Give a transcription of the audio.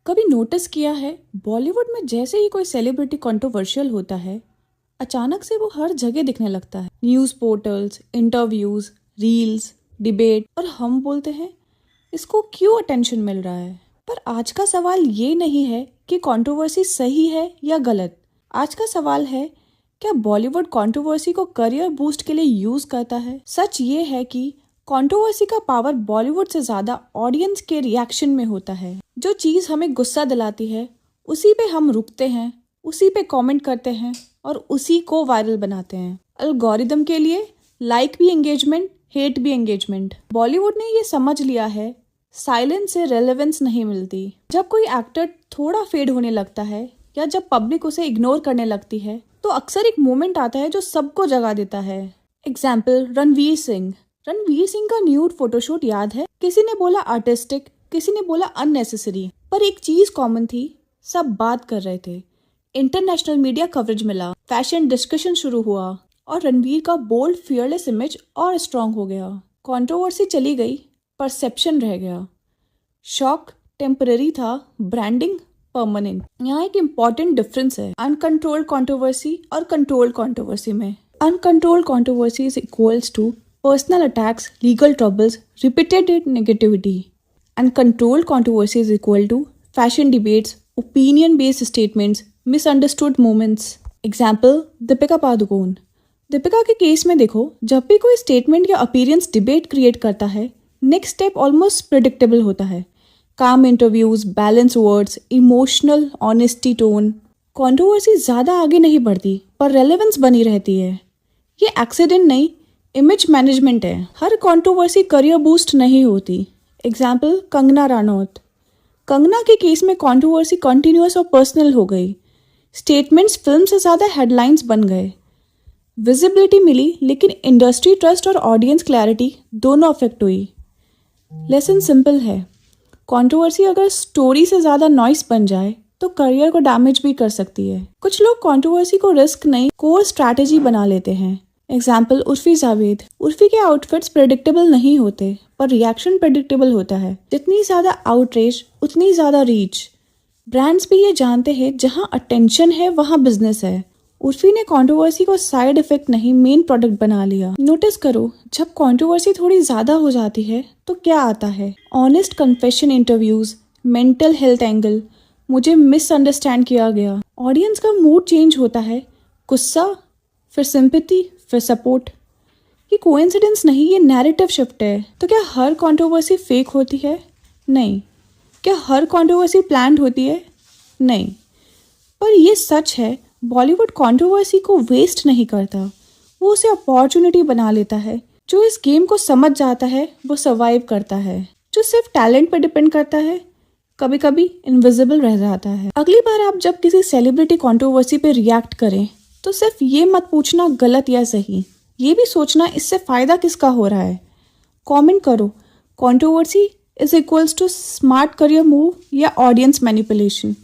कभी नोटिस किया है बॉलीवुड में जैसे ही कोई सेलिब्रिटी कंट्रोवर्शियल होता है, अचानक से वो हर जगह दिखने लगता है। News portals, interviews, reels, debate, और हम बोलते हैं इसको क्यों अटेंशन मिल रहा है। पर आज का सवाल ये नहीं है कि कंट्रोवर्सी सही है या गलत। आज का सवाल है, क्या बॉलीवुड कंट्रोवर्सी को करियर बूस्ट के लिए यूज करता है। सच ये है कि कंट्रोवर्सी का पावर बॉलीवुड से ज्यादा ऑडियंस के रिएक्शन में होता है। जो चीज हमें गुस्सा दिलाती है उसी पे हम रुकते हैं, उसी पे कमेंट करते हैं और उसी को वायरल बनाते हैं। एल्गोरिदम के लिए लाइक भी एंगेजमेंट, हेट भी एंगेजमेंट। बॉलीवुड ने ये समझ लिया है, साइलेंस से रेलेवेंस नहीं मिलती। जब कोई एक्टर थोड़ा फेड होने लगता है या जब पब्लिक उसे इग्नोर करने लगती है तो अक्सर एक मोमेंट आता है जो सबको जगा देता है। एग्जाम्पल रणवीर सिंह। रणवीर सिंह का न्यूड फोटोशूट याद है? किसी ने बोला आर्टिस्टिक, किसी ने बोला अननेसेसरी, पर एक चीज कॉमन थी, सब बात कर रहे थे। इंटरनेशनल मीडिया कवरेज मिला, फैशन डिस्कशन शुरू हुआ और रणवीर का बोल्ड फियरलेस इमेज और स्ट्रांग हो गया। कंट्रोवर्सी चली गई, परसेप्शन रह गया। शॉक टेम्पररी था, ब्रांडिंग परमानेंट। यहाँ एक इम्पॉर्टेंट डिफरेंस है अनकंट्रोल्ड कंट्रोवर्सी और कंट्रोल्ड कंट्रोवर्सी में। Uncontrolled controversy is equals to personal attacks, legal troubles, repeated negativity. And controlled controversy is equal to fashion debates, opinion-based statements, misunderstood moments. Example, Deepika Padukone. Deepika के case में देखो, जब भी कोई statement या अपीयरेंस डिबेट क्रिएट करता है, नेक्स्ट स्टेप ऑलमोस्ट प्रिडिक्टेबल होता है। काम interviews, balance words, emotional honesty tone. Controversy ज़्यादा आगे नहीं बढ़ती पर रेलेवेंस बनी रहती है। ये एक्सीडेंट नहीं, इमेज मैनेजमेंट है। हर कंट्रोवर्सी करियर बूस्ट नहीं होती। एग्जाम्पल, कंगना रनौत। कंगना के केस में कंट्रोवर्सी कंटिन्यूअस और पर्सनल हो गई। स्टेटमेंट्स फिल्म से ज़्यादा हेडलाइंस बन गए। विजिबिलिटी मिली लेकिन इंडस्ट्री ट्रस्ट और ऑडियंस क्लैरिटी दोनों अफेक्ट हुई। लेसन सिंपल है, कंट्रोवर्सी अगर स्टोरी से ज़्यादा नॉइस बन जाए तो करियर को डैमेज भी कर सकती है। कुछ लोग कंट्रोवर्सी को रिस्क नहीं, कोर स्ट्रैटेजी बना लेते हैं। एग्जाम्पल, उर्फी जावेद। उर्फी के आउटफिट्स प्रेडिक्टेबल नहीं होते पर रिएक्शन प्रेडिक्टेबल होता है। जितनी ज़्यादा आउटरीच उतनी ज़्यादा रीच। ब्रांड्स भी ये जानते हैं, जहाँ अटेंशन है वहाँ बिजनेस है। उर्फी ने कंट्रोवर्सी को साइड इफेक्ट नहीं, मेन प्रोडक्ट बना लिया। नोटिस करो, जब कंट्रोवर्सी थोड़ी ज़्यादा हो जाती है तो क्या आता है? Honest confession interviews, mental health angle, मुझे मिसअंडरस्टैंड किया गया। ऑडियंस का मूड चेंज होता है, गुस्सा, फिर सिंपैथी, फिर सपोर्ट। ये कोइंसिडेंस नहीं, ये नैरेटिव शिफ्ट है। तो क्या हर कंट्रोवर्सी फेक होती है? नहीं। क्या हर कंट्रोवर्सी प्लान्ड होती है? नहीं। पर ये सच है, बॉलीवुड कंट्रोवर्सी को वेस्ट नहीं करता, वो उसे अपॉर्चुनिटी बना लेता है। जो इस गेम को समझ जाता है वो सर्वाइव करता है। जो सिर्फ टैलेंट पर डिपेंड करता है कभी कभी इनविजिबल रह जाता है। अगली बार आप जब किसी सेलिब्रिटी कंट्रोवर्सी पे रिएक्ट करें तो सिर्फ ये मत पूछना गलत या सही, ये भी सोचना इससे फ़ायदा किसका हो रहा है। कमेंट करो, controversy is equals to smart career move या ऑडियंस मैनिपुलेशन।